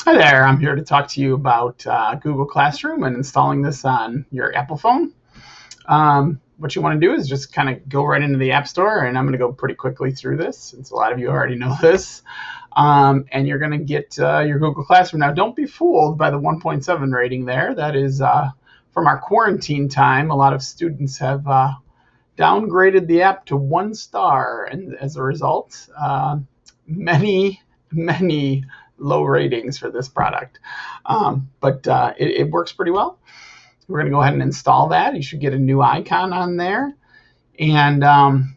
Hi there, I'm here to talk to you about Google Classroom and installing this on your Apple phone. What you want to do is just kind of go right into the App Store, and I'm going to go pretty quickly through this since a lot of you already know this. And you're going to get your Google Classroom. Now, don't be fooled by the 1.7 rating there. That is from our quarantine time. A lot of students have downgraded the app to 1 star, and as a result, many low ratings for this product. But it works pretty well. We're going to go ahead and install that. You should get a new icon on there. And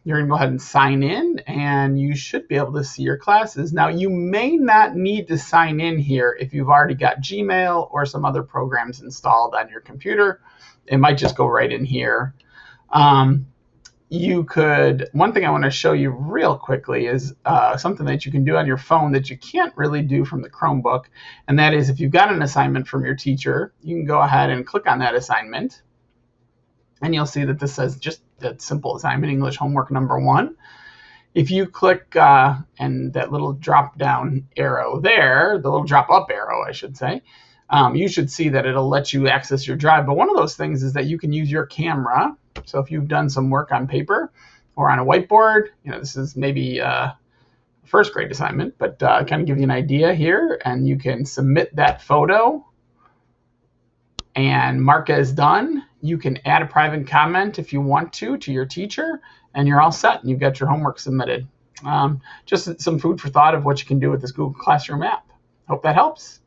you're going to go ahead and sign in, and you should be able to see your classes. Now, you may not need to sign in here if you've already got Gmail or some other programs installed on your computer. It might just go right in here. One thing I want to show you real quickly is something that you can do on your phone that you can't really do from the Chromebook. And that is, if you've got an assignment from your teacher, you can go ahead and click on that assignment. And you'll see that this says just that simple assignment, English homework number 1. If you click and that little drop down arrow there, the little drop up arrow, I should say, you should see that it'll let you access your drive. But one of those things is that you can use your camera. So if you've done some work on paper or on a whiteboard, this is maybe a first grade assignment, but kind of give you an idea here, and you can submit that photo and mark as done. You can add a private comment if you want to your teacher, and you're all set, and you've got your homework submitted. Just some food for thought of what you can do with this Google Classroom app. Hope that helps.